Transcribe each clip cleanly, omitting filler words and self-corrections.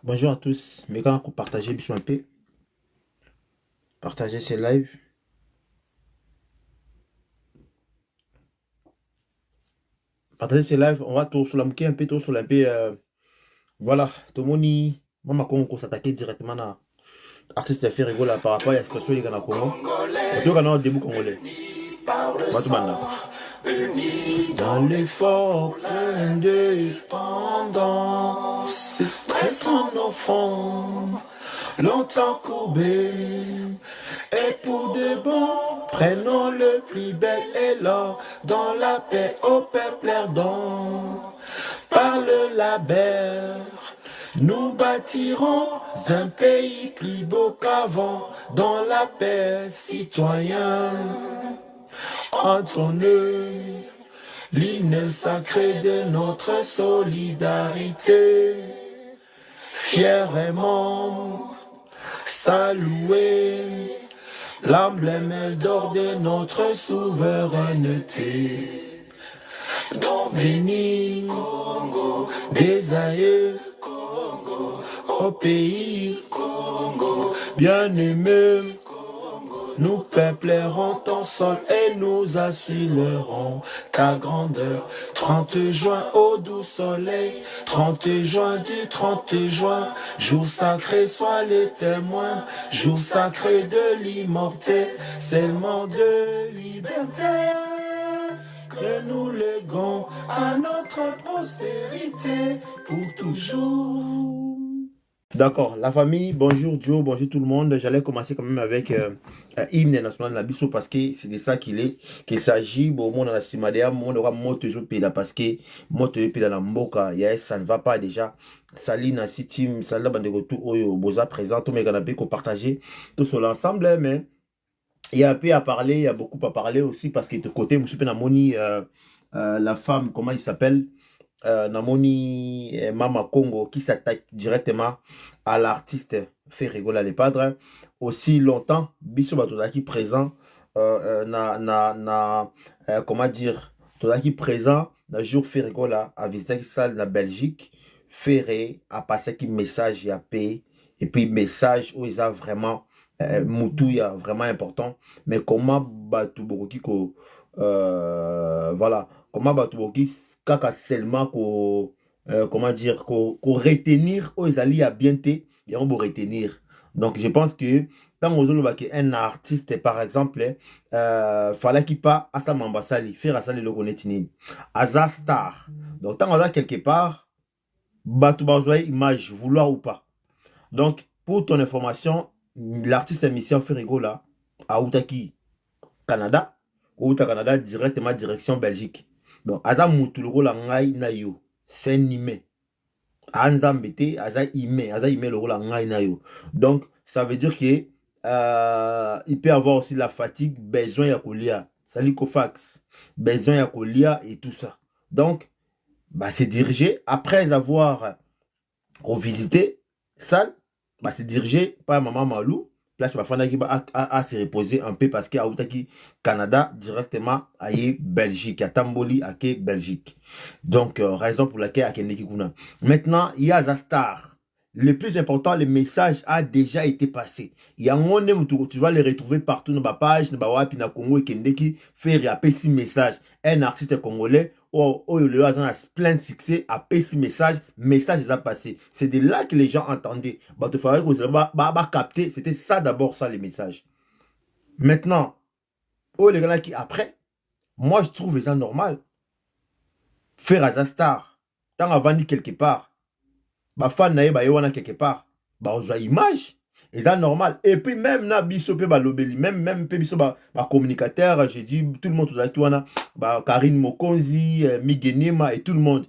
Bonjour à tous, mais quand on partager bisous un peu, partager ces lives, on va tout sur la un peu, tout sur la peu, voilà, tout le monde, moi, on s'attaquer directement à l'artiste fait rigoler par rapport à la situation du Ghana Congo. Tout le Ghana au début congolais, Batou Banda. Dans l'effort indépendance, pressons nos fonds, longtemps courbés. Et pour de bon, prenons le plus bel élan dans la paix au peuple ardent. Par le labeur, nous bâtirons un pays plus beau qu'avant, dans la paix citoyen. Entonnez l'hymne sacré de notre solidarité, fièrement saluer l'emblème d'or de notre souveraineté. Don béni, Congo, des aïeux, Congo, au pays, Congo, bien-aimé, nous peuplerons ton sol et nous assurerons ta grandeur. 30 juin au doux soleil, 30 juin du 30 juin, jour sacré soit les témoins, jour sacré de l'immortel, serment de liberté que nous léguons à notre postérité pour toujours. D'accord, la famille, bonjour Joe, bonjour tout le monde. J'allais commencer quand même avec hymne national de la Bissau parce que c'est de ça qu'il s'agit. Bon, on a la Simadea, on aura moto pila parce que moto pila la mboka, yes, ça ne va pas déjà. Salina, si team, salina bande tout oyo, boza présent, tout mes canapés qu'on partageait tout sur l'ensemble, mais il y a un peu à parler, il y a beaucoup à parler aussi parce que de côté, M. Penamoni, la femme, comment il s'appelle? Namoni Mama Congo qui s'attaque directement à l'artiste fait rigoler les padres. Aussi longtemps, Bisso Batozaki présent, comment dire, Tozaki présent, le jour fait rigoler à visiter salle la Belgique, ferré, à passer qui message y a payé, et puis message où ils ont vraiment, Moutouya vraiment important, mais comment Batouboki, voilà, comment Batouboki, kaka seulement comment dire qu'on retenir aux alliés à bien et on va retenir. Donc je pense que quand on a un artiste par exemple fallait qu'il pas à sa mambassali faire à ça le connaître Aza star. Donc tant on a quelque part batu bazoi image vouloir ou pas. Donc pour ton information l'artiste émission Ferrigo là à Outaki Canada ou Canada directement direction Belgique. Donc, aza mutuloko la ngai na yo. C'est nimé. Anzambe te, aza ime le la ngai na yo. Donc, ça veut dire que il peut avoir aussi la fatigue, besoin ya kolia. Sali kofax, besoin ya kolia et tout ça. Donc, bah, c'est dirigé après avoir revisité salle, bah, c'est dirigé par Maman Malou. Place Bafana qui va à se reposer un peu parce qu'il y a qui Canada directement à Belgique, à Tamboli à Belgique. Donc, raison pour laquelle à Kennedy Kuna. Maintenant, il y a Zastar. Le plus important, le message a déjà été passé. Il y a un monde où tu vas les retrouver partout dans ma page, dans ma web, dans Congo et Kendeki, faire un petit message. Un artiste congolais le a plein de succès, a petit message les a passé. C'est de là que les gens entendaient. Bah, tu ferais que capter. C'était ça d'abord, ça, les messages. Maintenant, les gars qui après, moi je trouve les gens normal. Faire à star, tant avant dit quelque part, bah fan naïe bah yowana quelque part, bah on voit image. Et ça normal. Et puis même na biso pe ba lobeli, même pe biso ba communicateur, j'ai dit tout le monde tout là bah Karine Mokonzi, Migenema et tout le monde.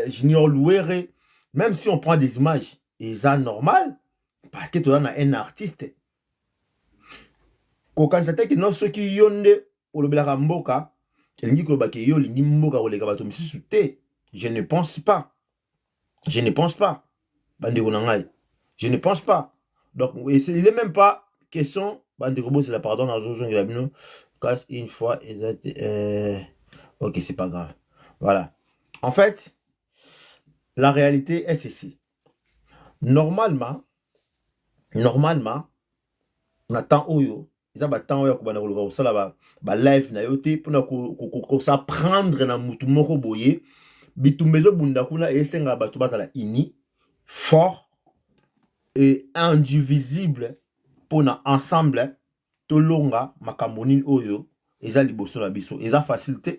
Junior Louere, même si on prend des images, et ça normal parce que tu as un artiste. Quand c'est que non ceux qui yonde au lobela mboka, elle dit que ba ke yo lingi mboka ko le gabato misusu te. Je ne pense pas. Je ne pense pas. Je ne pense pas. Donc, il n'est même pas question. C'est la pardon dans le casse une fois. Ok, c'est pas grave. Voilà. En fait, la réalité est ceci. Normalement, na temps oyo, eza ba temps oyo kobana koloba kosala ba live na yo te mpona kosaprendre na mutu moko boye bitumba ezobunda kuna esenga bato bazala ini fort et indivisible mpona ensemble tolonga makambo nini oyo eza liboso na biso eza facile te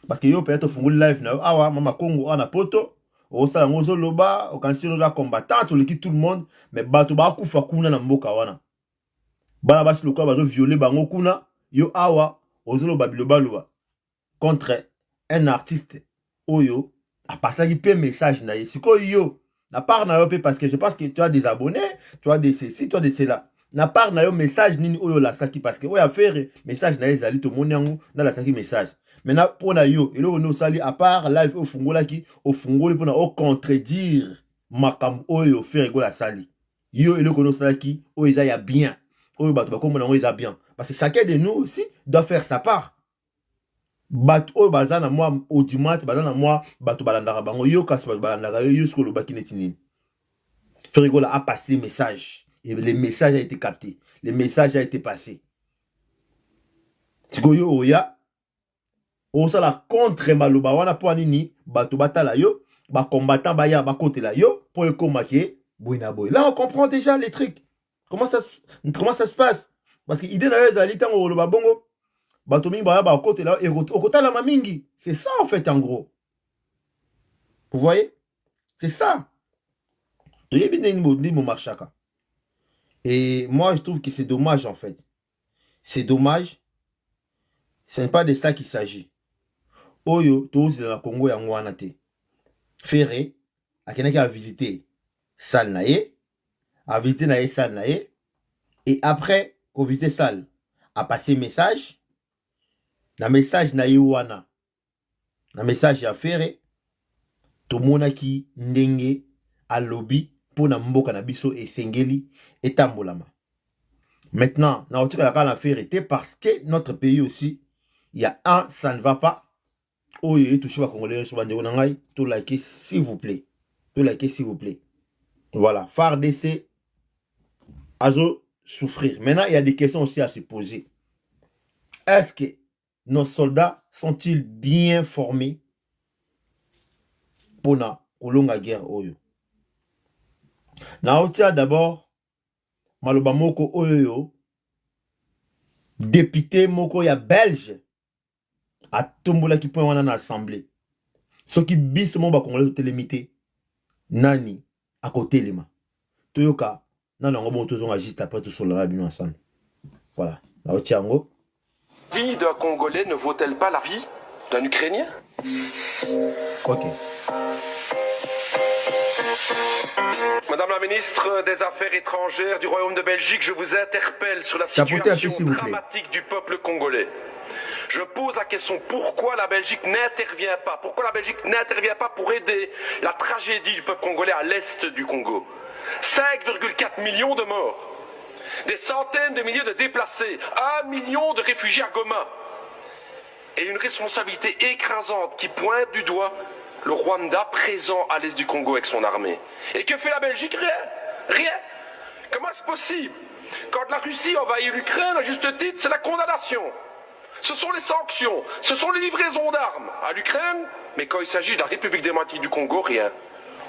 parce que yo peut-être ofungoli live na yo awa mama Congo ana poto osala ngo ozoloba okanisi oza combattant toleki tout le monde mais bato bakufa kuna na mboka wana bana basi lokola bazoviole bango kuna yo awa ozoloba bilobaloba contre un artiste oyo apasaki pe message na ye sikoyo yo na part na yo pe parce que je pense que tu as des abonnés tu as des ceci tu as des cela na part na yo message nini oyo lasaki parce que oyo affaire message na ye ezali tomoni yango na lasaki message maintenant mpona yo eloko nde osali à part live ofungolaki ofungoli mpona ocontredire makambo oyo ofere ekola asali yo eloko nde osalaki oyo eza ya bien oyo bato bakomona yango eza bien parce que chacun de nous aussi doit faire sa part bato oyo baza na mwa audimat baza na mwa bato balandaka bango yo kasi bato balandaka yo siko olobaki neti nini fere ekola a passé message et le message a été capté le message a été passé sikoyo oya osala contre maloba wana po nini bato batala yo bacombattant baya bakotela yo po ekoma ke boy na boy là on comprend déjà les trucs comment ça se passe parce que idée na yo ezali ntango oloba bongo bato mingi baya bakotela yo okotalama mingi c'est ça en fait en gros vous voyez c'est ça toyebi ndenge momarchaka et moi je trouve que c'est dommage en fait c'est dommage ce n'est pas de ça qu'il s'agit oyo tozela na Congo yango wana te Ferré akendaki avisiter salle na ye avisiter na ye salle na ye et après kovisiter salle a passé message na message na ye wana na message ya Ferré tomonaki ndenge alobi mpona mboka na biso esengeli etambolama maintenant na otikala kaka na Ferré te parce que notre pays aussi il y a un ça ne va pas oyo touché ba congolais sur bandeko na ngai to liker s'il vous plaît voilà FARDC azo souffrir maintenant il y a des questions aussi à se poser est-ce que nos soldats sont-ils bien formés pour na kolonga guerre oyo na otia d'abord maloba moko oyo député moko ya belge atombolaki point wana na assemblée soki biso mo bakongolais totelemite nani akotelema toyoka nani yango bongo tozonga juste après tosolana bino ensemble voilà na otia yango. La vie d'un Congolais ne vaut-elle pas la vie d'un Ukrainien? Ok. Madame la ministre des Affaires étrangères du Royaume de Belgique, je vous interpelle sur la situation dramatique du peuple congolais. Je pose la question, pourquoi la Belgique n'intervient pas? Pourquoi la Belgique n'intervient pas pour aider la tragédie du peuple congolais à l'est du Congo? 5,4 millions de morts, des centaines de milliers de déplacés, 1 million de réfugiés à Goma, et une responsabilité écrasante qui pointe du doigt le Rwanda présent à l'est du Congo avec son armée. Et que fait la Belgique? Rien. Rien. Comment est-ce possible? Quand la Russie envahit l'Ukraine, à juste titre, c'est la condamnation. Ce sont les sanctions, ce sont les livraisons d'armes à l'Ukraine, mais quand il s'agit de la République démocratique du Congo, rien.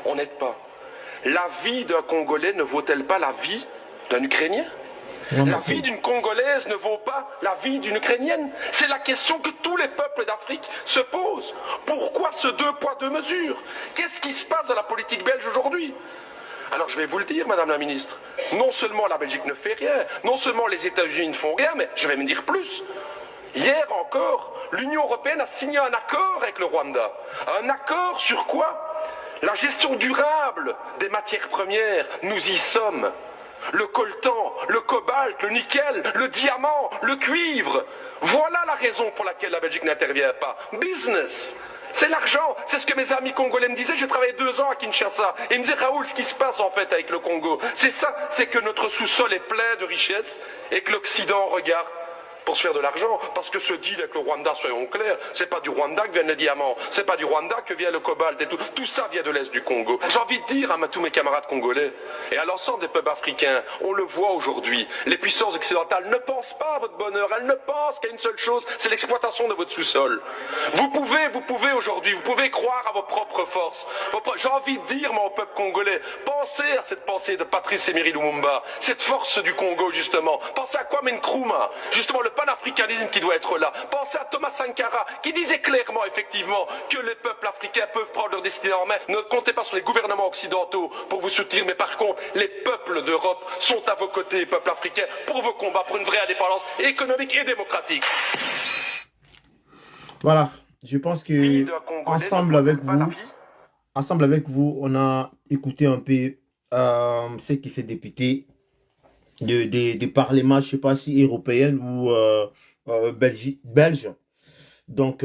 On n'aide pas. La vie d'un Congolais ne vaut-elle pas la vie d'un Ukrainien? La vie d'une Congolaise ne vaut pas la vie d'une Ukrainienne? C'est la question que tous les peuples d'Afrique se posent. Pourquoi ce 2 poids 2 mesures? Qu'est-ce qui se passe dans la politique belge aujourd'hui? Alors je vais vous le dire, Madame la Ministre, non seulement la Belgique ne fait rien, non seulement les États-Unis ne font rien, mais je vais me dire plus. Hier encore, l'Union européenne a signé un accord avec le Rwanda. Un accord sur quoi? La gestion durable des matières premières. Nous y sommes. Le coltan, le cobalt, le nickel, le diamant, le cuivre. Voilà la raison pour laquelle la Belgique n'intervient pas. Business. C'est l'argent. C'est ce que mes amis congolais me disaient. J'ai travaillé 2 ans à Kinshasa. Et ils me disaient, Raoul, ce qui se passe en fait avec le Congo, c'est ça. C'est que notre sous-sol est plein de richesses et que l'Occident regarde pour se faire de l'argent. Parce que ce deal avec le Rwanda, soyons clairs, c'est pas du Rwanda que viennent les diamants, c'est pas du Rwanda que vient le cobalt et tout. Tout ça vient de l'Est du Congo. J'ai envie de dire à tous mes camarades congolais et à l'ensemble des peuples africains, on le voit aujourd'hui, les puissances occidentales ne pensent pas à votre bonheur, elles ne pensent qu'à une seule chose, c'est l'exploitation de votre sous-sol. Vous pouvez aujourd'hui, vous pouvez croire à vos propres forces. J'ai envie de dire, moi, au peuple congolais, pensez à cette pensée de Patrice Emery Lumumba, cette force du Congo, justement. Pensez à Kwame Nkrumah, justement, le panafricanisme qui doit être là. Pensez à Thomas Sankara, qui disait clairement, effectivement, que les peuples africains peuvent prendre leur destinée en main. Ne comptez pas sur les gouvernements occidentaux pour vous soutenir, mais par contre, les peuples d'Europe sont à vos côtés, les peuples africains, pour vos combats, pour une vraie indépendance économique et démocratique. Voilà, je pense que ensemble avec vous, on a écouté un peu ce qui s'est député des parlements, je ne sais pas si européens ou belges. Donc,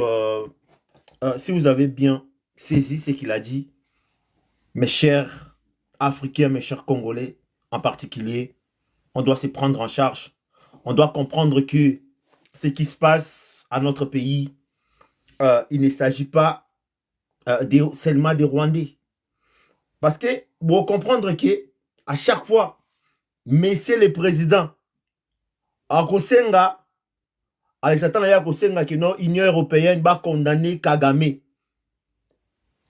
si vous avez bien saisi ce qu'il a dit, mes chers Africains, mes chers Congolais en particulier, on doit se prendre en charge. On doit comprendre que ce qui se passe à notre pays, il ne s'agit pas seulement des Rwandais. Parce que, vous comprendre que à chaque fois, messieurs les présidents, à Kosenga, Alexandre Naya Kosenga, que l'Union européenne va condamner Kagame.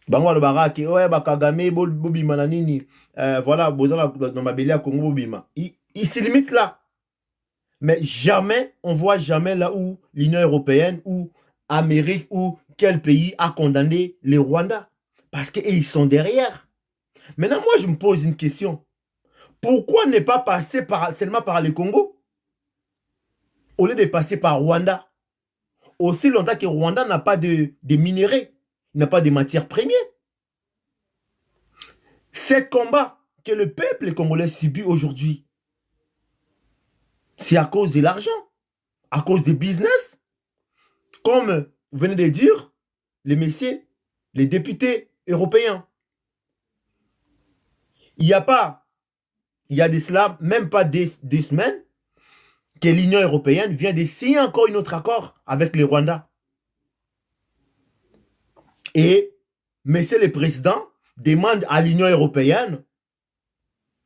Bango le baraki, ouais, ba Kagame, Bobima Nanini, voilà, dans ma belle à Congo Bobima. Il se limite là. Mais jamais, on voit jamais là où l'Union européenne ou Amérique ou quel pays a condamné les Rwandais. Parce qu'ils sont derrière. Maintenant, moi, je me pose une question. Pourquoi ne pas passer seulement par le Congo au lieu de passer par Rwanda? Aussi longtemps que Rwanda n'a pas de minerais, n'a pas de matières premières. Ce combat que le peuple congolais subit aujourd'hui, c'est à cause de l'argent, à cause du business. Comme vous venez de dire, les messieurs, les députés européens. Il n'y a pas, il y a de cela, même pas des semaines, que l'Union européenne vient de signer encore un autre accord avec le Rwanda. Et monsieur le président demande à l'Union européenne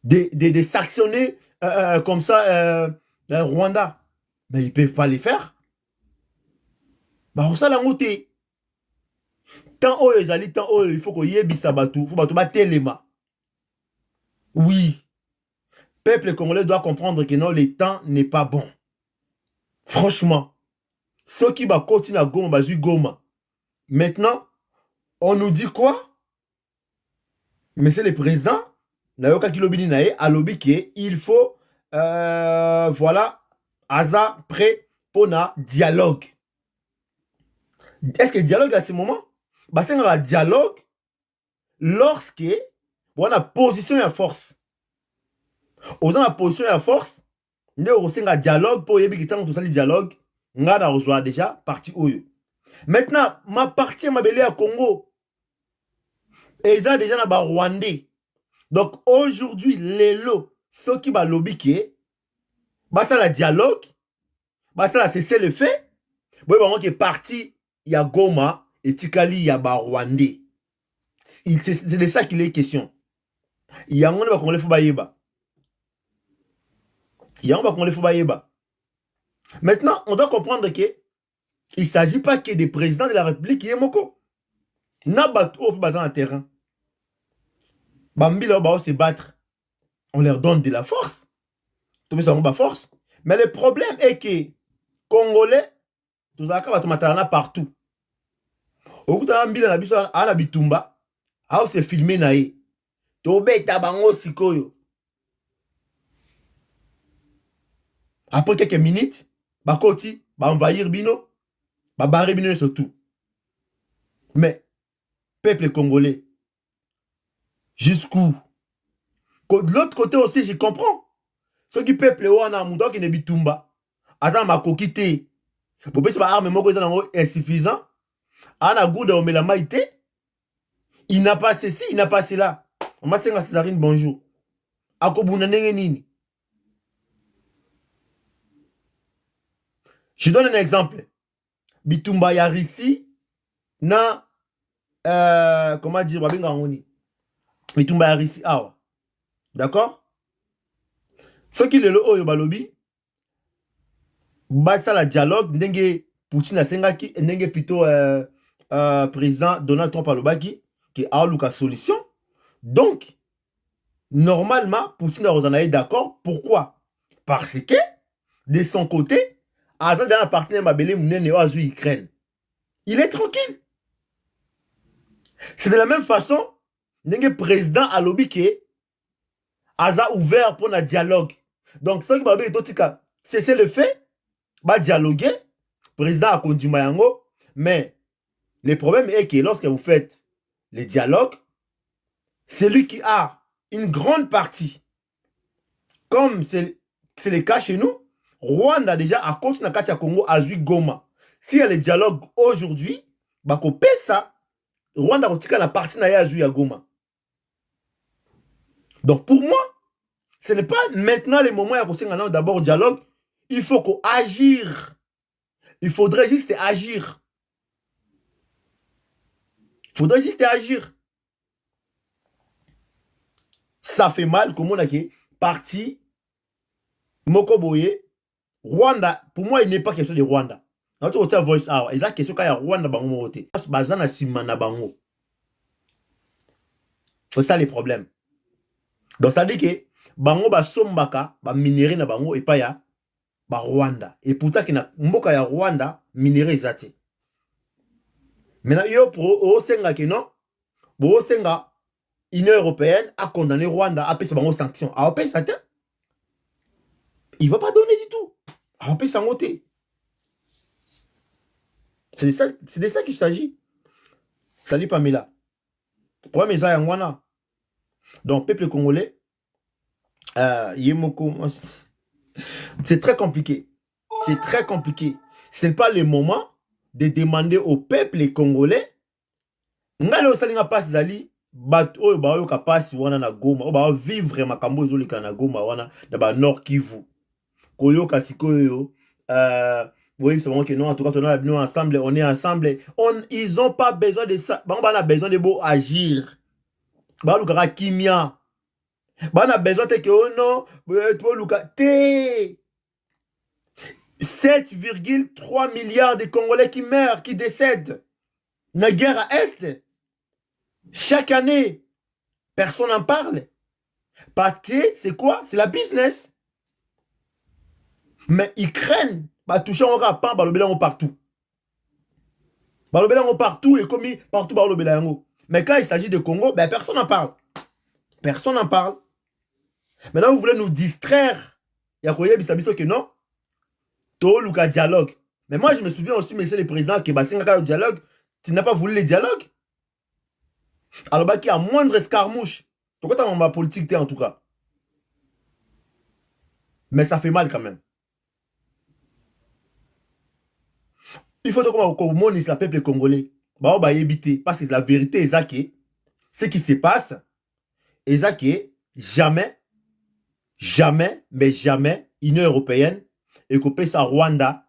de sanctionner comme ça Rwanda. Mais ils ne peuvent pas les faire. Bah, on s'en a noté. Tant il faut qu'il y ait bisabatu, il faut battre les mains. Oui. Le peuple congolais doit comprendre que non, le temps n'est pas bon. Franchement, ceux qui va continuer à Goma, Goma. Maintenant, on nous dit quoi? Monsieur le président, il faut, voilà, Aza prêt pour un dialogue. Est-ce que dialogue à ce moment? C'est un dialogue lorsque on a position et force. On a position et force, on a un dialogue pour y dialogue. On a rejoint déjà parti Oyo. Maintenant, ma partie ma belle à Congo. Et ils ont déjà un Rwandais. Donc aujourd'hui, les lots, ceux qui va lobby qui est, ça la dialogue, ça la cessé le fait. Bon, il y a parti, il y a Goma et Tikali, il y a Rwandais. C'est de ça qu'il est question. Il y a un monde qui faut baïba. Il y a un monde qui faut baïba. Maintenant, on doit comprendre que il ne s'agit pas que des présidents de la République qui est moko. N'a pas au dans le terrain. Bambi là va se battre. On leur donne de la force. Tout ça on va force. Mais le problème est que Congolais, tout ça va te partout. Au bout de la mbila na biso ala bitumba, a se filmer nae. To beta bango sikoyo. Après quelques minutes, bakoti ba envahir bino, ba barrer bino surtout. Mais peuple congolais, jusqu'où? De l'autre côté aussi, je comprends. Ceux qui peuple wana muto qui ne bitumba, attends ma kokite. Pour que ba arme moko insuffisant. Ana gouda omela maïté. Il n'a pas ceci, il n'a pas cela. On m'a dit à Césarine bonjour. Akobuna nini. Je donne un exemple. Bitumba ya Rissi na comment dire babenga ngoni. Bitumba ya Rissi awa. D'accord? Ce qui lelo oyo balobi basa la dialogue ndenge Poutine asengaki ndenge plutôt président Donald Trump alobaki qui a luka solution. Donc normalement Poutine a d'accord. Pourquoi? Parce que de son côté Azad dans la partie mabele munene oazu Ukraine. Il est tranquille. C'est de la même façon ndenge président alobi que Aza ouvert pour un dialogue. Donc ce qui va bien c'est le fait va dialoguer, président a conduit Mayango, mais le problème est que lorsque vous faites les dialogues, celui qui a une grande partie, comme c'est le cas chez nous, Rwanda déjà à cause de Katia Congo a joué Goma. S'il y a les dialogues aujourd'hui, bako pesa, Rwanda a la partie à jouer à Goma. Donc pour moi, ce n'est pas maintenant le moment où d'abord dialogue. Il faut qu'on agir. Il faudrait juste agir. Il faudrait juste agir. Ça fait mal comme on a dit. Parti Mokoboye. Rwanda, pour moi, il n'est pas question de Rwanda. Notre voice hour. Il y a question qu'il y a Rwanda bango moté. Bazana simana bango. C'est ça les problèmes. Donc ça dit que bango ba sombaka ba minéré na bango et pas ya ba Rwanda. Et pourtant qu'il y a mboka ya Rwanda minéré zate. Maintenant yo pro senga que non. Bo senga Union européenne a condamné Rwanda à payer bango sanctions. A payer ça. Il va pas donner du tout. A payer ça monter. C'est de ça qu'il s'agit. Salut Pamela. Pourquoi mes ayangwana? Donc peuple congolais Yemoko. C'est très compliqué. C'est très compliqué. Ce n'est pas le moment de demander au peuple congolais. Ngalo salinga passe zali bat oyo ba yo kapasi wana na Goma. Ba vivre makambo ezolika na Goma wana na ba Nord Kivu. Koyo kasikoyo oui, c'est vraiment que non, en tout cas, nous ensemble, on est ensemble. Ils n'ont pas besoin de ça. On a besoin de beau agir. On a besoin kimia. On a besoin de oh non, 7,3 milliards de Congolais qui meurent, qui décèdent. La guerre à Est. Chaque année, personne n'en parle. Parce que c'est quoi? C'est la business. Mais ils craignent. Bah toucher on rapant bah le bélango partout. Bah le bélango partout et commis partout bah le bélango. Mais quand il s'agit de Congo, ben personne n'en parle. Personne n'en parle. Maintenant vous voulez nous distraire. Il y a quoi que non? To luka dialogue. Mais moi je me souviens aussi monsieur le président que basinga le dialogue, tu n'as pas voulu le dialogue. Alors bah qui a moindre escarmouche. Tu vois dans ma politique en tout cas. Mais ça fait mal quand même. Il faut qu'on monise le peuple congolais. Bah, on va éviter. Parce que la vérité est que ce qui se passe, est que jamais, mais jamais, Union européenne, et qu'on passe à Rwanda,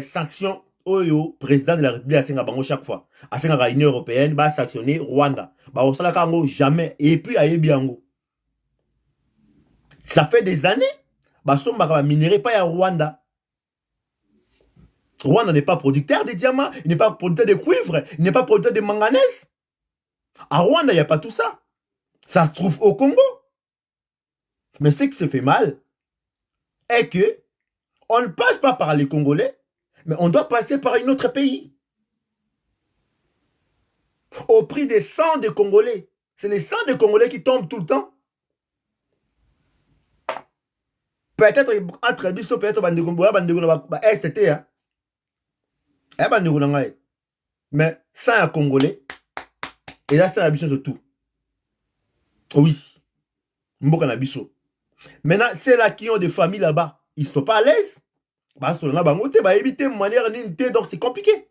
sanction, Oyo, président de la République, à Singabango chaque fois. À Singabango, Union européenne, va sanctionner Rwanda. Bah, on s'en a jamais. Et puis, à Yebiango. Ça fait des années, bah, on va minérer pas à Rwanda. Rwanda n'est pas producteur de diamants, il n'est pas producteur de cuivre, il n'est pas producteur de manganèse. À Rwanda, il n'y a pas tout ça. Ça se trouve au Congo. Mais ce qui se fait mal est que on ne passe pas par les Congolais, mais on doit passer par un autre pays. Au prix des sangs de Congolais. C'est les sangs de Congolais qui tombent tout le temps. Peut-être entre Bissau, peut-être STT, hein. Mais ça un Congolais et là c'est la mission de tout. Oui. Maintenant c'est là qui ont des familles là-bas, ils sont pas à l'aise. Donc c'est compliqué.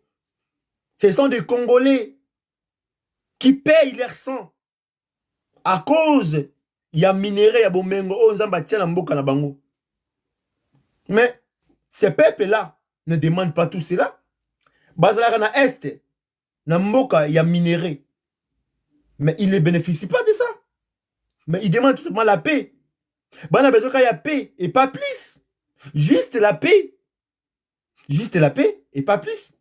Ce sont des Congolais qui payent leur sang à cause il y a minéré, il y a bomengo, mais Ces peuples-là ne demandent pas tout cela. Bazalaka na Est, na Mboka, il y a minéré. Mais ils ne bénéficient pas de ça. Mais ils demandent tout simplement la paix. On a besoin qu'il y a paix et pas plus. Juste la paix. Juste la paix et pas plus.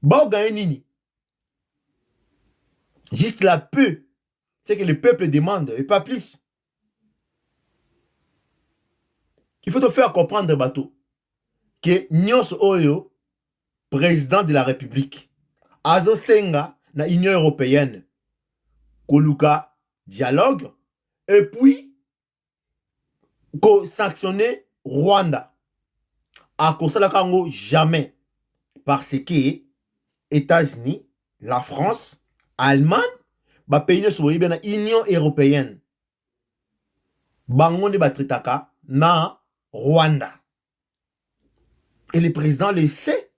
Bao gagne nini. Juste la paix. C'est que le peuple demande et pas plus. Il faut te faire comprendre, bateau, que Nyos Oyo, président de la République, Azo Senga, na Union Européenne, Koluka, dialogue, et puis, sanctionner Rwanda. À cause de la Congo, jamais. Parce que États-Unis, la France, Allemagne, ba pays sur la Union Européenne. Bango de batritaka na Rwanda. Et le président le sait.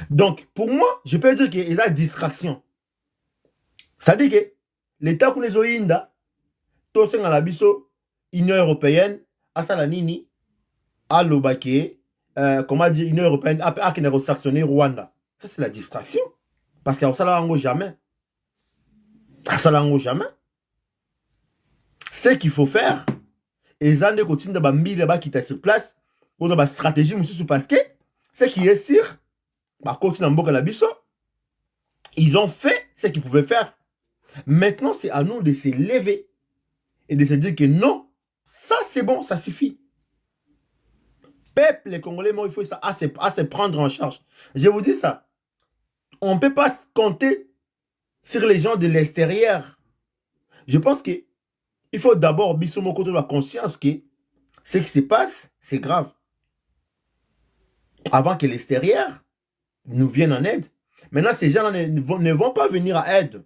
Donc, pour moi, je peux dire qu'il y a distraction. Ça dit que l'État qu'on les oinda, tout ce la biso, Union Européenne, à Salanini, à l'Obake, comment dire, Union Européenne, à qui n'a sanctionné Rwanda. Ça, c'est la distraction. Parce qu'à Salango jamais. À Salango jamais. Ce qu'il faut faire, et ça ne continue de bambi là-bas qui est sur place, pour la stratégie, monsieur, parce que ce qui est sûr, ils ont fait ce qu'ils pouvaient faire. Maintenant, c'est à nous de se lever et de se dire que non, ça c'est bon, ça suffit. Peuple, les Congolais, il faut ça à se prendre en charge. Je vous dis ça. On ne peut pas compter sur les gens de l'extérieur. Je pense que il faut d'abord, bisoumo côté de la conscience que ce qui se passe, c'est grave. Avant que l'extérieur nous vienne en aide. Maintenant, ces gens-là ne vont pas venir à aide.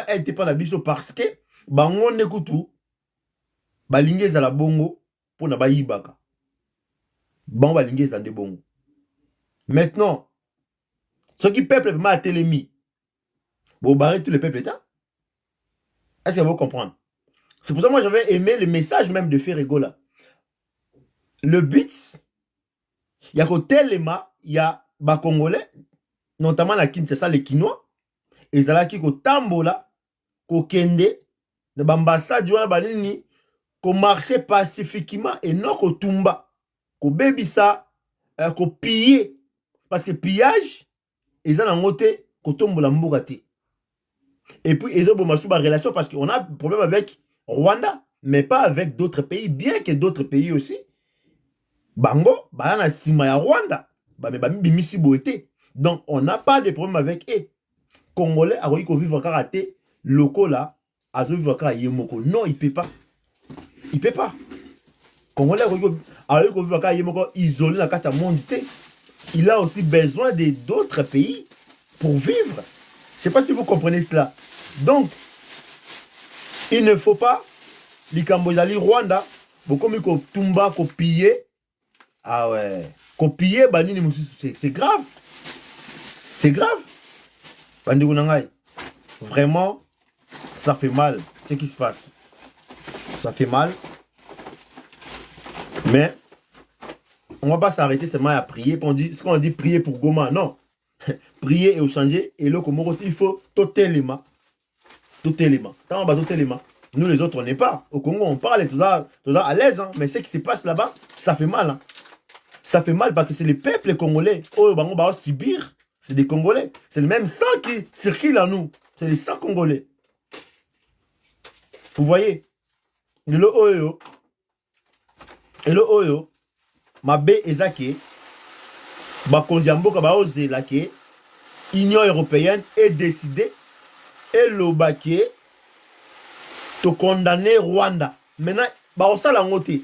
Aide dépend de biso parce que on écoute tout. Balingez à la bongo pour na baïbaka. Bon, balingez à de bongo. Maintenant, ce qui peuple m'a télémi. Vous barrez tout le peuple état. Est-ce que vous comprenez? C'est pour ça que moi j'avais aimé le message même de Ferrego là. Le but, il y a qu'au téléma, il y a des Congolais, notamment la Kinshasa, les Kinois, et ça là qui au Tambola, au Kende, de l'ambassade du Banini, qu'on marchait pacifiquement et non qu'au Tumba, qu'au Bébissa, qu'au piller. Parce que pillage, ils ont un côté qu'au Tombola Mbogati. Et puis, ils ont une relation parce qu'on a un problème avec Rwanda, mais pas avec d'autres pays, bien que d'autres pays aussi. Bango, Bayana Simaya Rwanda, Bimisi Boete. Donc, on n'a pas de problème avec eux. Congolais, à vivre karaté, locaux là, à vivre karaté, Yemoko. Non, il ne peut pas. Il ne peut pas. Congolais, à vivre karaté, Yemoko, isolé dans le monde. Il a aussi besoin d'autres pays pour vivre. Je ne sais pas si vous comprenez cela. Donc, il ne faut pas, les Cambodgiens, Rwanda, beaucoup mieux qu'on tumba, qu'on pille. Ah ouais. Qu'on pille, c'est grave. C'est grave. Vraiment, ça fait mal ce qui se passe. Ça fait mal. Mais, on ne va pas s'arrêter seulement à prier. Ce qu'on dit prier pour Goma, non. Prier et changer. Et là, il faut totalement. Totalement. Quand on va totalement. Nous les autres, on n'est pas. Au Congo, on parle et tout ça à l'aise. Hein. Mais ce qui se passe là-bas, ça fait mal. Hein. Ça fait mal parce que c'est les peuples congolais. Oh, on va subir. C'est des Congolais. C'est le même sang qui circule en nous. C'est les sangs congolais. Vous voyez? Et le Oyo. Et le Oyo. Mabe Ezake. Bakondiambo Kabaoze Lake. Union européenne est décidée. Et l'Obake. De condamner Rwanda. Maintenant, on s'en l'a noté.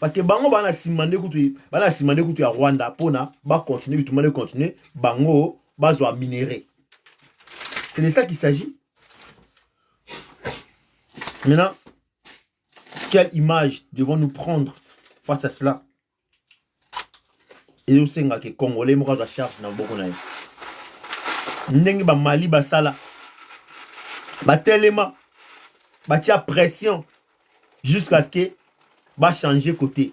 Parce que Bango va simandé à Rwanda pour continuer, tout le monde continuer. Bango va minérer. C'est de ça qu'il s'agit. Maintenant, quelle image devons-nous prendre face à cela? Et aussi, que les Congolais me la charge dans beaucoup de Ndenge ba Mali basala. Ba tellement. Ba tia pression. jusqu'à ce que va changer côté.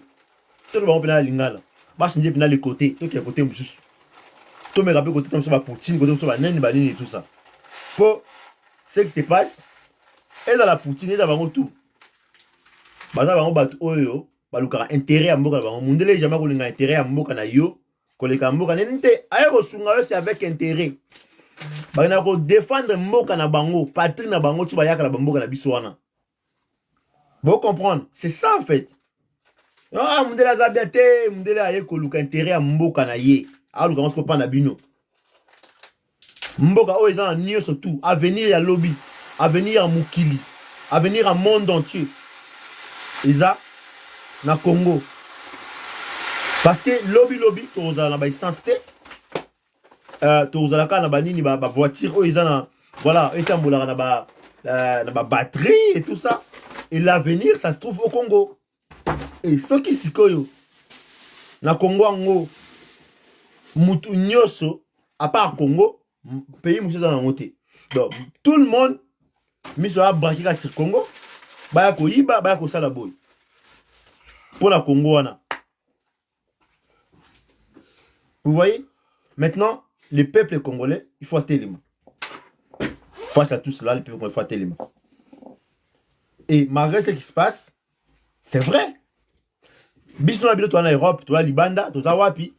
Tout le monde va lingala. Va changer les côtés. Tout qui est côté moussous. Tout me rappelle côté comme ça va poutine, côté comme ça va nani banini et tout ça. Pour ce qui se passe, et dans la poutine, et dans la tout. Baza bango bat oyo, balukara intérêt à mboka bango. Mundele jamais kolinga intérêt à mboka na yo. Koleka mboka nente ayo sunga yo c'est avec intérêt. Bana ko défendre mboka na bango, patrie na bango tu ba yaka na mboka na biso wana. Vous comprendre, c'est ça en fait. Ah mundele za bien te, mundele aye koluka intérêt à mboka na ye. Ah luka on pas na bino. Mboka oyo za nio surtout, avenir ya lobby, avenir à mukili, avenir à monde entier. Isa na Congo. Parce que lobby tozala na ba essence te. Tozala ka na ba nini ba voiture o isa na voilà, etambola na ba batterie et tout ça. Et l'avenir ça se trouve au Congo. Et ce qui sikoyo na Congo ngo mutu nyoso à part Congo, pays musu za na ngote. Donc tout le monde miso a branqué sur Congo. Baya ko yiba, baya ko sala boy. Pour la Congo wana. Vous voyez? Maintenant, le peuple congolais, il faut tellement. Face à tout cela, le peuple congolais, il faut tellement. Et malgré ce qui se passe, c'est vrai. Bisno habito toi en Europe, toi Libanda, toi Zawapi,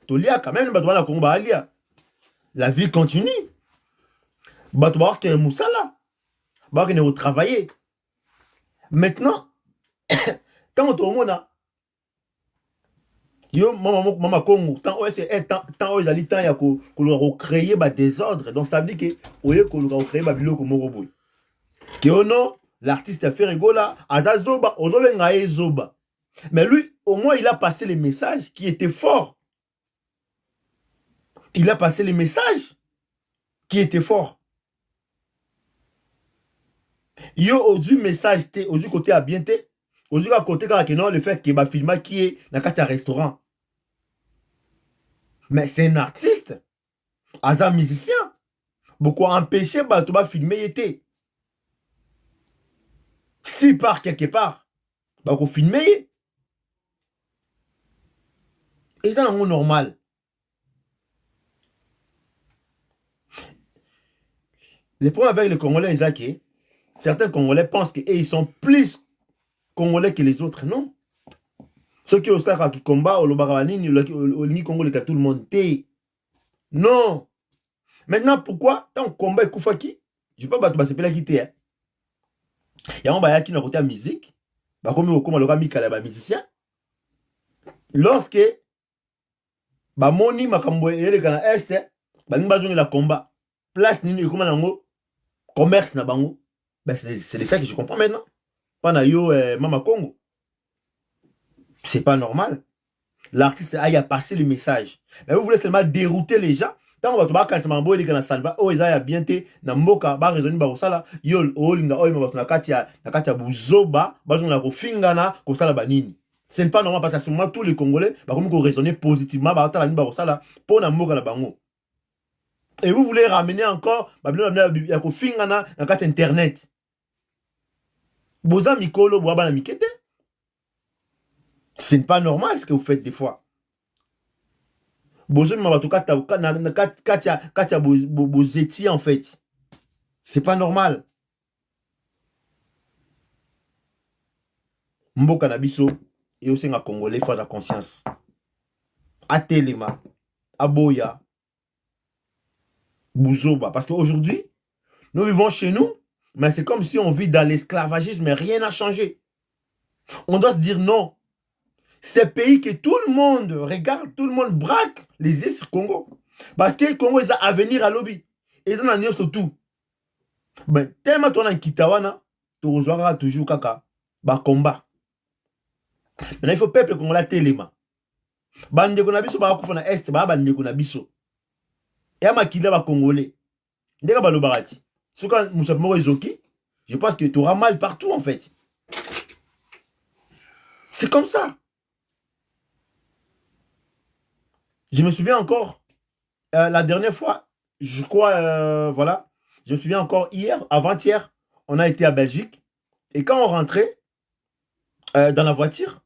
toi lia quand même, toi la Congo alia. La vie continue. Bah tu vas voir que Moussala, bah que nous travailler. Maintenant, quand on a yo maman Congo tant ils allaient tant ya ko créer ba désordre, donc ça veut dire que oye ko créer ba biloko moko boy que ono l'artiste a fait rigola azazoba ozobenga ezoba, mais lui au moins il a passé les messages qui étaient forts. Il a passé les messages qui étaient forts. Yo ozu message té ozu côté à bien té ozu à côté quand que non le fait que ba filma qui est dans un restaurant. Mais c'est un artiste, un musicien. Beaucoup empêché bah tu vas filmer été. Si part quelque part, bah qu'on filmer. Et ça c'est normal. Le problème avec les Congolais, c'est que certains Congolais pensent qu'ils sont plus Congolais que les autres. Non. Ceux qui ont ça qui combat au Lobaranini, au Congo, tout le monde. Non. Maintenant, pourquoi tant combat Koufaki, je ne sais pas si tu vas se quitter. Il y a un baya qui n'a côté la musique. Comme le Mika, les musiciens. Lorsque Moni Makambo et les Ghana Est, nous avons la combat. Place Nini, comme un commerce na bango. C'est ça que je comprends maintenant. Pas na yo Mama Congo. C'est pas normal. L'artiste a passé le message. Mais vous voulez seulement dérouter les gens. Tant on va quand ça les gars salva oh ils a bien té na mboka ba raisonner ba osala yol olinga oyo ba na katia buzoba ba na ko fingana ko sala banini. C'est pas normal parce que moi tous les Congolais ba comme ko raisonner positivement ba tala ni ba osala pour na mboka la bango. Et vous voulez ramener encore ba ya ko fingana na katia internet. Boza mikolo bo ba na mikete. C'est pas normal ce que vous faites des fois. En fait. C'est pas normal. Mboka na biso et aussi un Congolais faut la conscience. Atelema, Aboya, Bouzoba. Parce qu'aujourd'hui, nous vivons chez nous, mais c'est comme si on vit dans l'esclavagisme, mais rien n'a changé. On doit se dire non. Ces pays que tout le monde regarde, tout le monde braque les yeux sur Congo. Parce que le Congo, ils ont avenir à lobby. Ils ont un surtout. Ben, tellement tu as un Kitawana, tu reçois toujours kaka. Bah, combat. Maintenant, il faut peuple congolais téléma. Bande konabiso, bah, koufona est, bah, bande konabiso. Et à makila, bah, congolais. Ndeka, bah, le barati. Ce quand Moussa Morizoki, je pense que tu auras mal partout, en fait. C'est comme ça. Je me souviens encore, la dernière fois, je crois, voilà, je me souviens encore hier, avant-hier, on a été à Belgique. Et quand on rentrait, dans la voiture.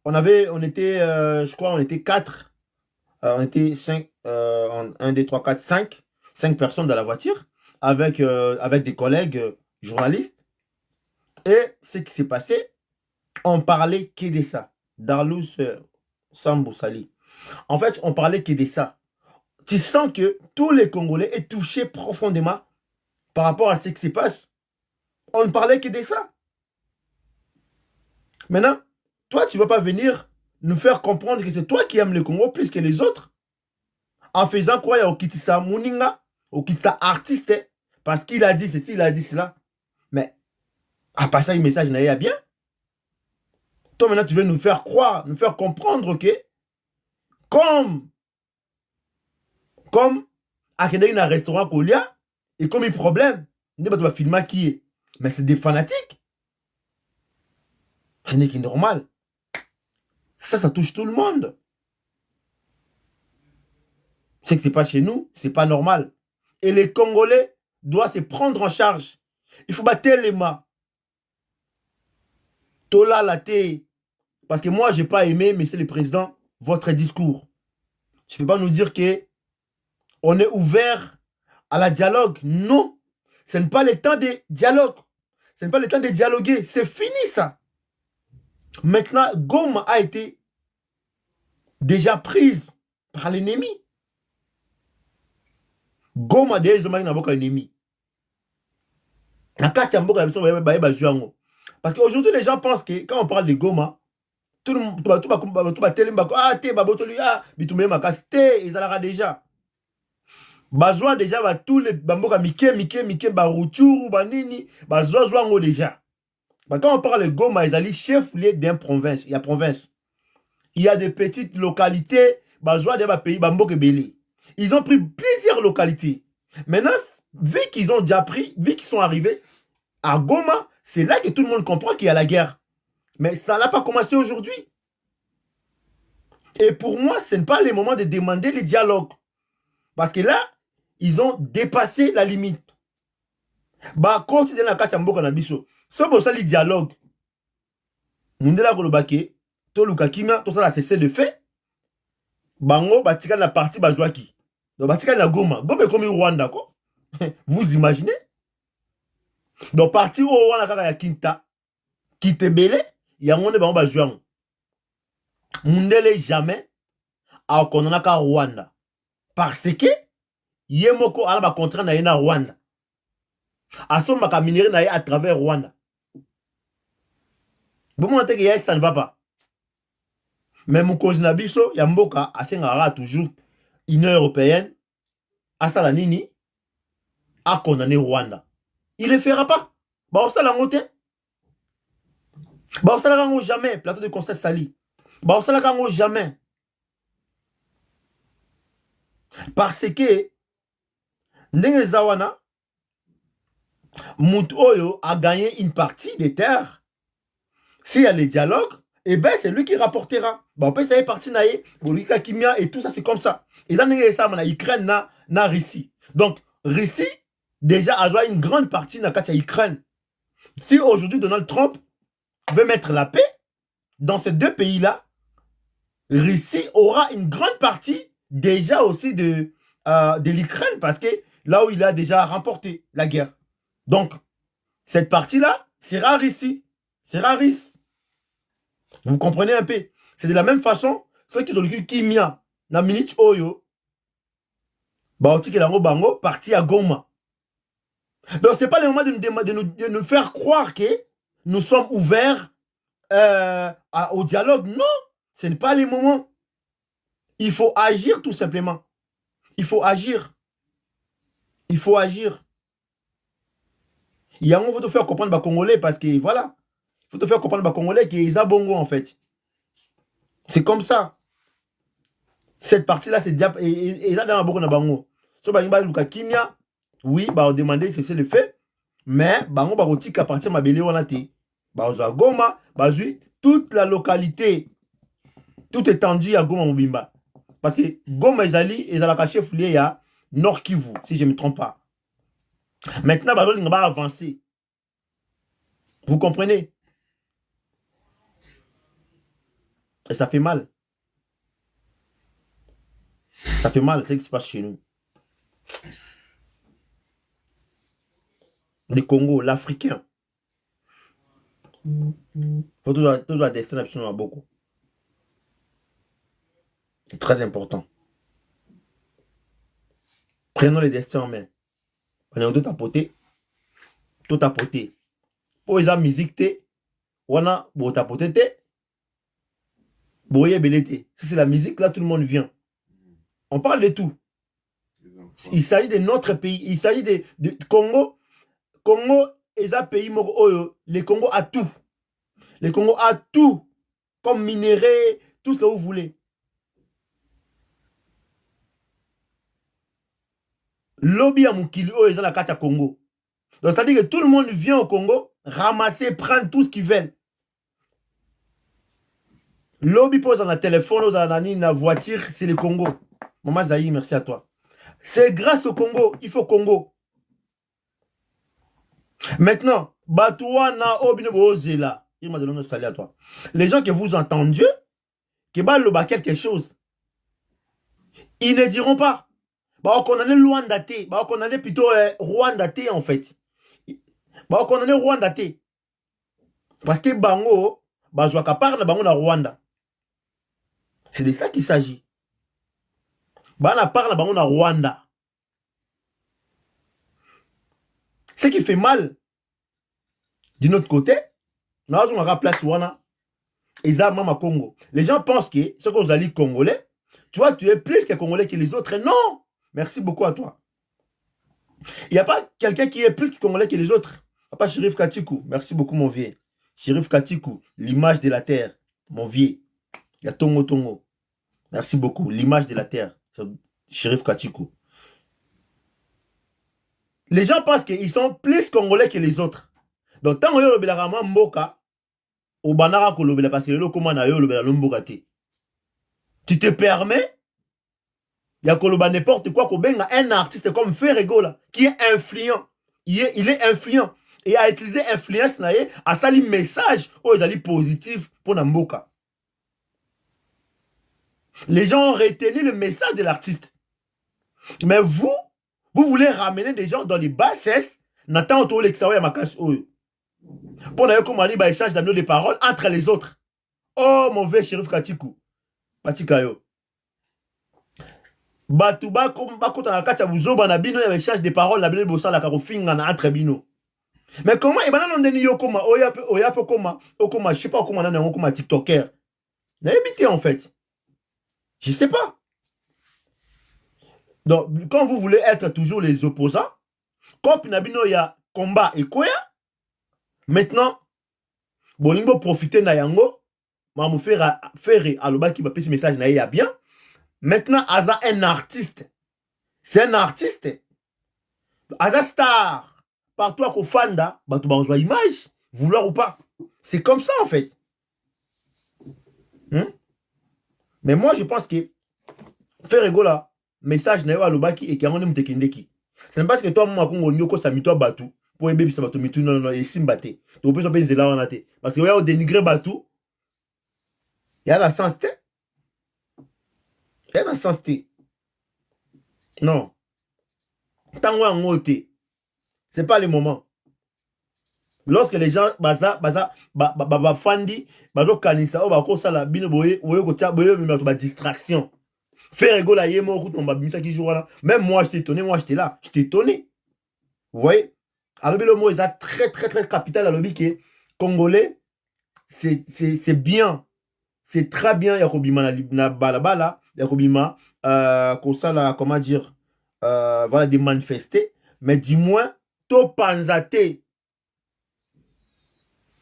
On était, je crois, on était 4. On était 5, 1, 2, 3, 4, 5. 5 personnes dans la voiture avec des collègues journalistes. Et ce qui s'est passé, on parlait que de ça. Darlous Sambou Sali. En fait, on parlait que de ça. Tu sens que tous les Congolais sont touchés profondément par rapport à ce qui se passe. On ne parlait que de ça. Maintenant, toi, tu ne vas pas venir nous faire comprendre que c'est toi qui aimes le Congo plus que les autres. En faisant quoi, il y a Okitisa Mouninga, Okitisa artiste, parce qu'il a dit ceci, il a dit cela. Mais, à part ça, le message n'a pas bien. Toi, maintenant, tu veux nous faire croire, nous faire comprendre que, comme à un restaurant qu'il y a, et comme il y a problème, il n'y a pas de film qui est. Mais c'est des fanatiques. Ce n'est que normal. Ça touche tout le monde. Ce qui se passe chez nous, c'est pas normal. Et les Congolais doivent se prendre en charge. Il faut battre les mains. Tola la thé. Parce que moi, je n'ai pas aimé, Monsieur le Président, votre discours. Tu ne peux pas nous dire que on est ouvert à la dialogue. Non. Ce n'est pas le temps de dialogue. Ce n'est pas le temps de dialoguer. C'est fini ça. Maintenant, Goma a été déjà prise par l'ennemi. Goma déjà est un ennemi. Parce qu'aujourd'hui, les gens pensent que quand on parle de Goma, tout le monde va déjà. Bazwa déjà va tous les bamboka mike baruchuru banini bazwa déjà. Quand on parle de Goma, ils allaient chef-lieu d'une province. Il y a province. Il y a des petites localités bazwa des pays bamboka belé. Ils ont pris plusieurs localités. Maintenant, vu qu'ils ont déjà pris, vu qu'ils sont arrivés à Goma, c'est là que tout le monde comprend qu'il y a la guerre. Mais ça n'a pas commencé aujourd'hui. Et pour moi, ce n'est pas le moment de demander les dialogues. Parce que là, ils ont dépassé la limite. Bah, quand tu es dans la carte Mboka Nabiso, c'est pour ça le dialogue. Mundela Kolobake, to Lukakima, tout ça là, c'est le fait. Bango, batika la partie Bazwaki. Donc, batika la Goma. Goma est comme Rwanda, quoi. Vous imaginez? Donc, partie où on a ya Kinta, qui te belé, il y a un monde de Bazouan. Mundele jamais a kononaka Rwanda. Parce que, Yemoko alaba contrat na yena Rwanda. Asoma ka minéré na à travers Rwanda. Bon, moi, que ça ne va pas. Mais mon cousin Nabiso, Yamboka, Asengara toujours Union européenne, Asala Nini, a condamné Rwanda. Il ne le fera pas. Bah, on s'en a monté. Bah, on s'en a jamais. Plateau de Conseil Sali. Bah, on s'en a jamais. Parce que, Ndenge Zawana, Moutoyo a gagné une partie des terres. S'il y a les dialogues, eh bien, c'est lui qui rapportera. Bon, après, ça est parti, Bolika Kimia et tout ça, c'est comme ça. Et dans l'Ukraine, na Russie. Donc, Russie, déjà, a joué une grande partie dans l'Ukraine. Si aujourd'hui, Donald Trump veut mettre la paix dans ces deux pays-là, Russie aura une grande partie déjà aussi de l'Ukraine parce que là où il a déjà remporté la guerre. Donc, cette partie-là sera Russie. Sera Russe. Vous comprenez un peu? C'est de la même façon, ceux qui ont le Kimia, la minute Oyo, Baoti Kelango Bango, parti à Goma. Donc, ce n'est pas le moment de nous faire croire que nous sommes ouverts au dialogue. Non, ce n'est pas le moment. Il faut agir tout simplement. Il faut agir. Il faut agir. Il y a un moment, il faut te faire comprendre les Congolais parce que voilà. Il faut te faire comprendre les Congolais qu'ils ont bongo en fait. C'est comme ça. Cette partie-là, c'est déjà. Et là, dans la bongo na bango. So, bah, Luka Kimia, oui, bah, on demandait si c'est le fait. Mais, bango, bah, on à partir de ma belle, on a été. Bah, on a Goma, bah, toute la localité, tout étendu à Goma Mobimba. Parce que Goma Ezali, ils ont la caché fouillé à Nord Kivu, si je ne me trompe pas. Maintenant, bah, on va avancer. Vous comprenez? Et ça fait mal. Ça fait mal, c'est ce qui se passe chez nous. Le Congo, l'Africain. Il faut toujours la destination à beaucoup. C'est très important. Prenons les destins en main. On est tout tapoté. Tout tapoté. Pour les musique, on a beau tapoté. Si c'est la musique, là, tout le monde vient. On parle de tout. Il s'agit de notre pays. Il s'agit de Congo. Congo est un pays, le Congo a tout. Le Congo a tout. Comme minerai, tout ce que vous voulez. Lobby à Moukili, ils ont la carte à Congo. Donc, c'est-à-dire que tout le monde vient au Congo, ramasser, prendre tout ce qu'ils veulent. Lobby pose dans le téléphone, dans la voiture, c'est le Congo. Maman Zaï, merci à toi. C'est grâce au Congo, il faut Congo. Maintenant, Batouana, Obinobozela, il m'a donné un salut à toi. Les gens que vous entendez, qui va quelque chose, ils ne diront pas. Bah, on est Luanda T. Bah, on est plutôt Rwanda T en fait. Bah, on est Rwanda T. Parce que Bango, bah, je vois qu'à part Bango na Rwanda. C'est de ça qu'il s'agit. Bah, on parle Bango na Rwanda. Ce qui fait mal, d'un autre côté, on a la place Wana. Et ça, Mama Congo. Les gens pensent que ce que vous allez Congolais, tu vois, tu es plus que Congolais que les autres. Non! Merci beaucoup à toi. Il n'y a pas quelqu'un qui est plus Congolais que les autres. Papa Chérif Katikou, merci beaucoup mon vieux. Chérif Katikou, l'image de la terre, mon vieux. Il y a Tongo Tongo. Merci beaucoup, l'image de la terre. Chérif Katikou. Les gens pensent qu'ils sont plus Congolais que les autres. Donc, tant que vous avez Mboka, au banara kolobela parce que le commande yo lobela lomboka te. Tu te permets il y a koloba n'importe quoi kobenga un artiste comme Ferrego là qui est influent. Il est influent et a utilisé influence na ye a sali message aux ali positif pour Namboka. Les gens ont retenu le message de l'artiste. Mais vous voulez ramener des gens dans les bassesses n'attend autour l'exawa ya makash oyo. Pour d'ailleurs comment on échange d'amis de paroles entre les autres. Oh mon vieux Chérif Katikou. Patikayo. Batouba comme bakota na katia buzoba na bino ya échange de paroles na bino bossa la karofinga na entre bino. Mais comment et banana ndeni yo koma oyape koma okoma je sais pas comment nana koma TikToker. Na évité en fait. Je sais pas. Donc quand vous voulez être toujours les opposants, comme na bino ya combat et quoi. Maintenant, bolingo profiter na yango, ma mu faire aloba qui va passer message na ya bien. Maintenant, Aza un artiste. C'est un artiste. Aza star. Partout à Kofanda, bah tu vas image, vouloir ou pas. C'est comme ça en fait. Mais moi je pense que faire rigola, message na yo aloba qui et qui a mon tekendeki. C'est parce que toi moi Congo nyoko sa mito batu. Pour aider ça va te mettre non et simbate. Tu peux pas penser là on a té parce que au dénigrer batou. Il y a la sens té. Il y a la sens té. Non. Tant en ngoté. C'est pas le moment. Lorsque les gens baza fandi bazo kanisa o ba ko sala bino boye oyo ko tia boye mi ba distraction. Faire rigoler yemo route on ba bimisa qui joue là. Même moi j'étais étonné, moi j'étais là, j'étais étonné. Vous voyez? Alors le mot est très capital à l'objet que congolais c'est bien. C'est très bien yakobima na balabala, yakobima comme ça là comment dire voilà des manifester mais dis-moi to panzate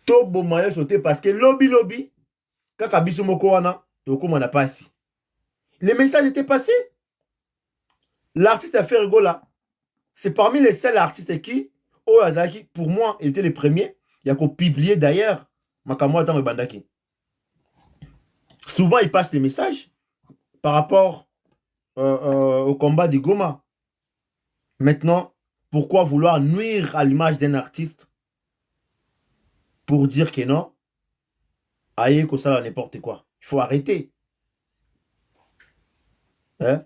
to bomayo sauter parce que lobby kaka biso moko wana to comme on a pas ici. Les messages étaient passés. L'artiste a fait rigola. C'est parmi les seuls artistes qui pour moi, il était le premier. Il y a qu'au publier d'ailleurs. Souvent, il passe les messages par rapport au combat de Goma. Maintenant, pourquoi vouloir nuire à l'image d'un artiste pour dire que non, aïe, que ça n'importe quoi. Il faut arrêter. Hein?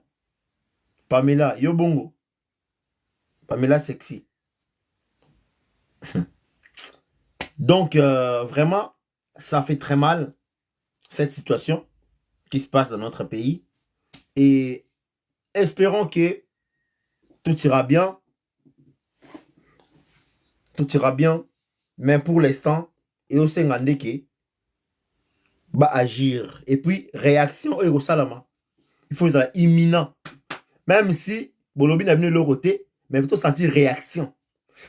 Pamela, Yobongo. Pamela sexy. Donc, vraiment, ça fait très mal, cette situation qui se passe dans notre pays. Et espérons que tout ira bien. Tout ira bien. Mais pour l'instant, et au Sengandeke, va agir. Et puis, réaction au Salama. Il faut être imminent. Même si Bolobi n'a venu le côté, mais plutôt sentir réaction.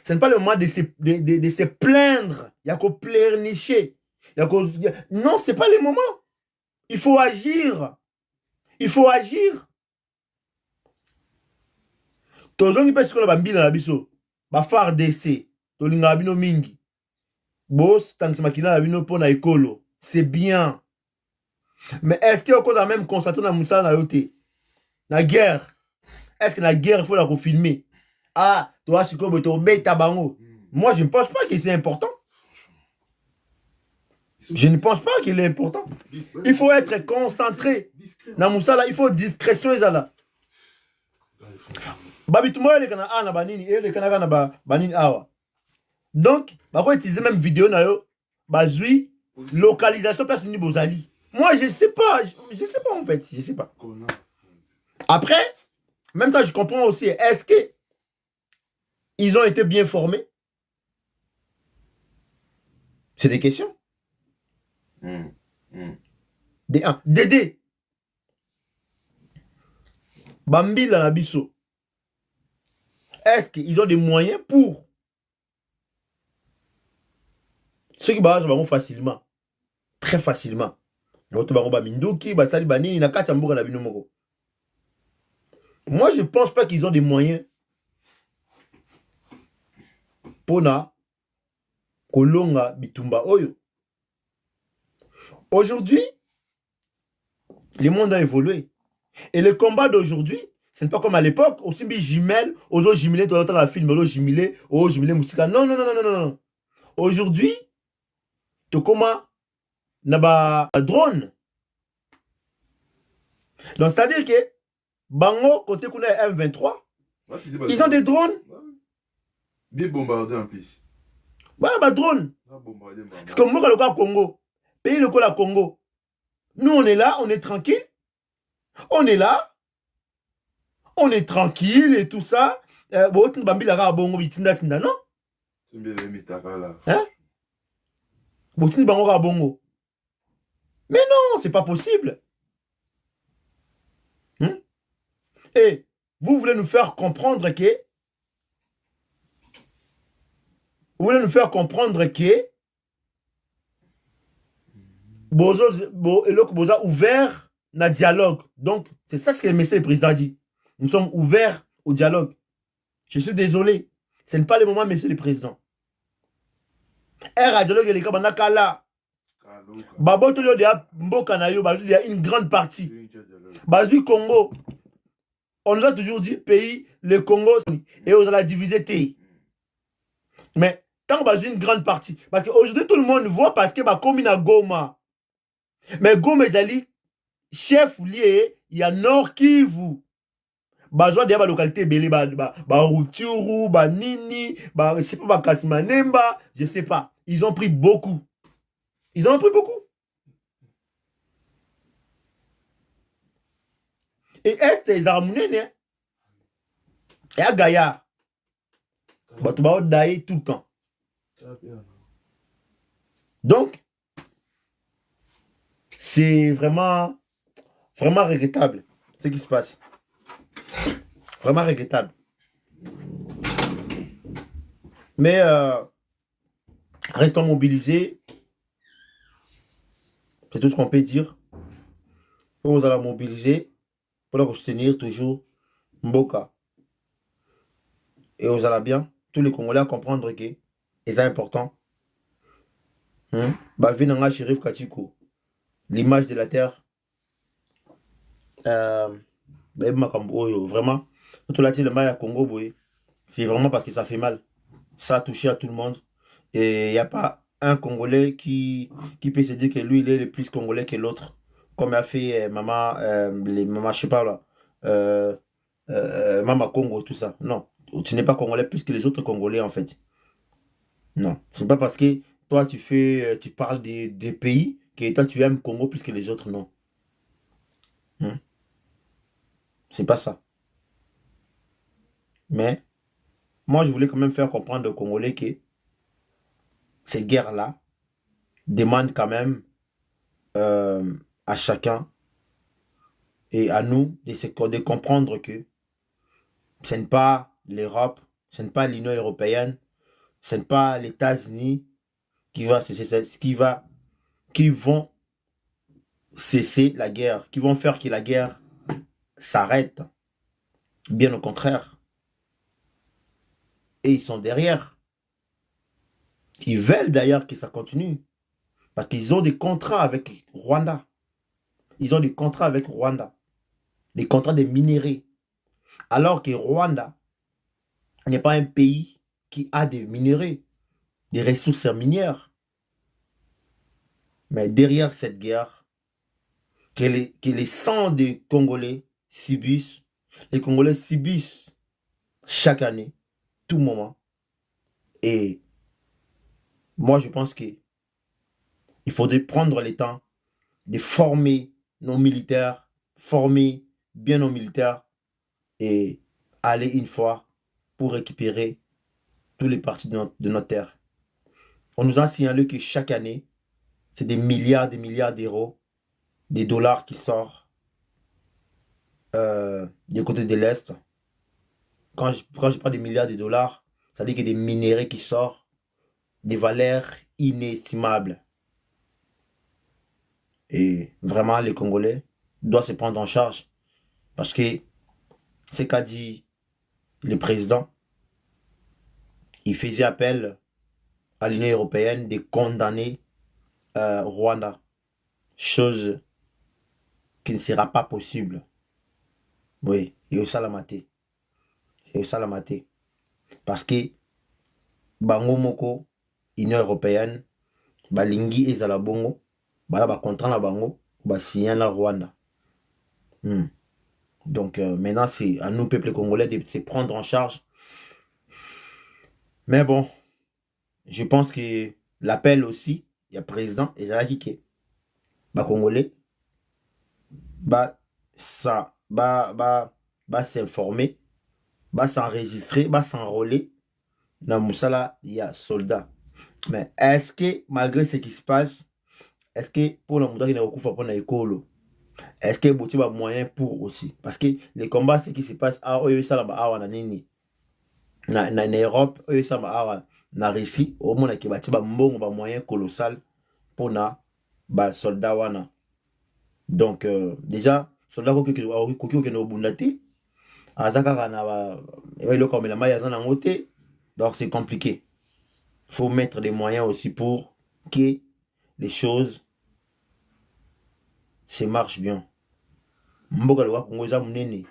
Ce n'est pas le moment de se plaindre. Il y a qu'au pleurnicher. Non, ce n'est pas le moment. Il faut agir. Il faut agir. Tozongi pesi kola bambila na biso. Ba FARDC. Tolinga bino mingi. Boss tangisema kila bino pona ekolo. C'est bien. Mais est-ce qu'il y a encore même constaté dans Moussa na yote? La guerre. Est-ce que la guerre, il faut la refilmer? Ah, toi, c'est comme ton bêta bango. Moi, je ne pense pas que c'est important. Je ne pense pas qu'il est important. Il faut être concentré. Dans Moussa, là, il faut discrétion. Donc, il faut utiliser même vidéo. Localisation place ni bozali. Moi, je ne sais pas. Je ne sais pas en fait. Je ne sais pas. Après, même temps, je comprends aussi. Est-ce que ils ont été bien formés? C'est des questions. Dédé. Bambila Nabiso. Est-ce qu'ils ont des moyens pour ceux qui vont facilement? Très facilement. Moi, je ne pense pas qu'ils ont des moyens pour na kolonga bitumba oyo. Aujourd'hui, le monde a évolué. Et le combat d'aujourd'hui, ce n'est pas comme à l'époque, aussi bien jumelle, aux autres jumelés, tout dans la film, aux jumelés, musica. Non, non, non, non, non, non. Aujourd'hui, tu comment n'a drone. Donc, c'est-à-dire que Bango, côté qu'on a M23, ils ont des drones. Bien bombardé en plus. Voilà, bah drone. Parce que moi, le Congo, pays le Congo, nous, on est là, on est tranquille. On est là. On est tranquille et tout ça. Non? Hein? Mais non, c'est pas possible. Et vous voulez nous faire comprendre que Boza ouvert na dialogue. Donc, c'est ça ce que le président dit. Nous sommes ouverts au dialogue. Je suis désolé. Ce n'est pas le moment, monsieur le président. Dialogue, il y a une grande partie. Bazui Congo. On nous a toujours dit pays, le Congo, et on a divisé. Mais tant que une grande partie. Parce qu'aujourd'hui, tout le monde voit parce que comme il y a Goma. Mais Goma, il chef lié, il y a Nord Kivu. Bazwa de la localité belé Rutshuru, Nini, je sais pas Kasimanemba, je sais pas. Ils ont pris beaucoup. Ils en ont pris beaucoup. Et est les harmonieux, et à Gaïa, tu vas dailler tout le temps. Donc, c'est vraiment regrettable ce qui se passe. Vraiment regrettable. Mais restons mobilisés. C'est tout ce qu'on peut dire. Vous allez mobiliser pour la soutenir toujours Mboka. Et vous allez bien, tous les Congolais à comprendre que c'est important. Bavinanga Chérif Katiko, l'image de la terre. Vraiment, tout là, le Maya Congo, c'est vraiment parce que ça fait mal. Ça a touché à tout le monde. Et il n'y a pas un Congolais qui peut se dire que lui, il est le plus Congolais que l'autre. comme a fait maman, les mamas, je sais pas là, euh, Mama Congo, tout ça. Non, tu n'es pas congolais plus que les autres Congolais en fait. Non, c'est pas parce que toi tu fais, tu parles des pays que toi tu aimes Congo plus que les autres, non. Hmm. C'est pas ça. Mais moi je voulais quand même faire comprendre aux Congolais que ces guerres-là demandent quand même à chacun et à nous de comprendre que ce n'est pas l'Europe, ce n'est pas l'Union européenne, ce n'est pas les États-Unis qui vont cesser la guerre, qui vont faire que la guerre s'arrête. Bien au contraire. Et ils sont derrière. Ils veulent d'ailleurs que ça continue. Parce qu'ils ont des contrats avec Rwanda. Ils ont des contrats avec Rwanda. Des contrats de minerais. Alors que Rwanda n'est pas un pays qui a des minerais, des ressources minières. Mais derrière cette guerre, que les sangs des Congolais subissent, les Congolais subissent chaque année, tout moment. Et moi, je pense qu'il faudrait prendre le temps de former nos militaires, former bien nos militaires et aller une fois pour récupérer tous les parties de notre terre. On nous a signalé que chaque année, c'est des milliards d'euros, des dollars qui sortent du côté de l'Est. Quand je parle des milliards de dollars, ça veut dire qu'il y a des minéraux qui sortent, des valeurs inestimables. Et vraiment, les Congolais doivent se prendre en charge. Parce que ce qu'a dit le président, il faisait appel à l'Union européenne de condamner Rwanda. Chose qui ne sera pas possible. Oui, et au Salamate. Et au Salamate. Parce que Bango Moko, Union européenne, Balingi et Zalabongo, Bala ba contrat na Bango, ba signer la Rwanda. Donc maintenant, c'est à nous, peuple congolais, de se prendre en charge. Mais bon, je pense que l'appel aussi, il y a président et Zalakike. Ba Congolais, ça, s'informer, s'enregistrer, s'enrôler. Dans Moussala, il y a soldats. Mais est-ce que, malgré ce qui se passe, est-ce que pour le monde qui n'est pas pour l'école, est-ce que vous avez moyen pour aussi? Parce que les combats, ce qui se passe, en Europe, en Russie, au monde qui a un moyen colossal pour les soldats. Donc, déjà, soldats qui ont bundati, donc c'est compliqué. Il faut mettre des moyens aussi pour que les choses se marchent bien. Mbongo le Congo eza munene.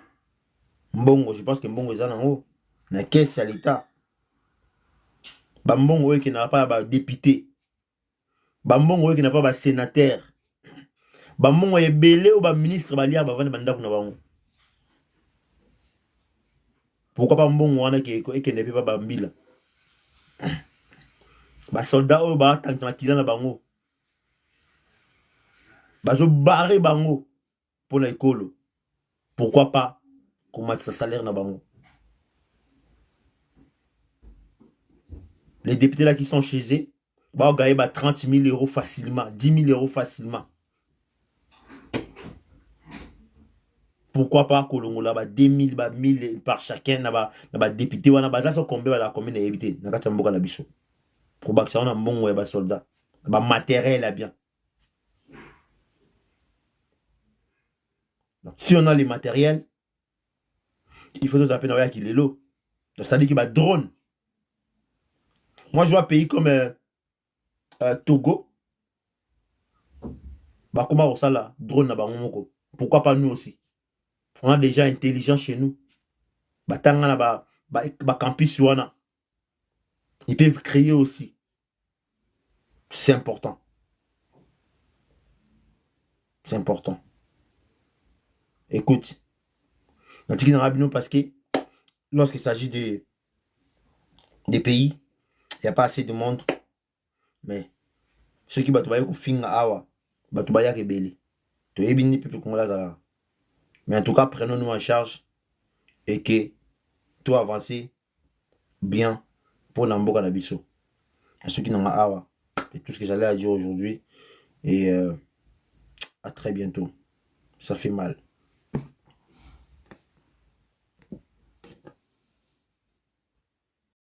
Mbongo, je pense que mbongo eza nango na caisse à l'État. Ba mbongo qui n'a pas ba député. Ba mbongo qui n'a pas ba sénateur. Ba mbongo ebele ou ba ministre ba lia ba vanda banda kuna bango. Pourquoi pas mbongo wana qui ne peut pas ba mbila. Ba soldat ou ba tangisa kila na bango. Bazo barrer bango pour l'école. Pourquoi pas comment ça salaire na bango. Les députés là qui sont chez eux, bah gagner 30 000 euros facilement, 10 000 euros facilement. Pourquoi pas Kolongola ba 2 000 ba 1 000 par chacun na ba député wana ba ça combien la commune éviter na kati mboka na biso. Pour ba ça na mbongo ya ba soldat, ba matériel là bien. Donc, si on a les matériels, il faut nous appeler qu'il est l'eau. Donc ça dit qu'il y a drone. Moi je vois un pays comme Togo. Bah comment on ça là drone na bango moko. Pourquoi pas nous aussi? On a déjà intelligent chez nous. Bah tanga na ba campus wana. Ils peuvent créer aussi. C'est important. C'est important. Écoute, parce que lorsqu'il s'agit des pays, il n'y a pas assez de monde. Mais ceux qui battent au fin awa, battent rebelle. Tu es bien peuple congolais. Mais en tout cas, prenons-nous en charge et que tout avance bien pour Namboka Nabiso. À ceux qui n'ont pas awa. C'est tout ce que j'allais à dire aujourd'hui. Et à très bientôt. Ça fait mal.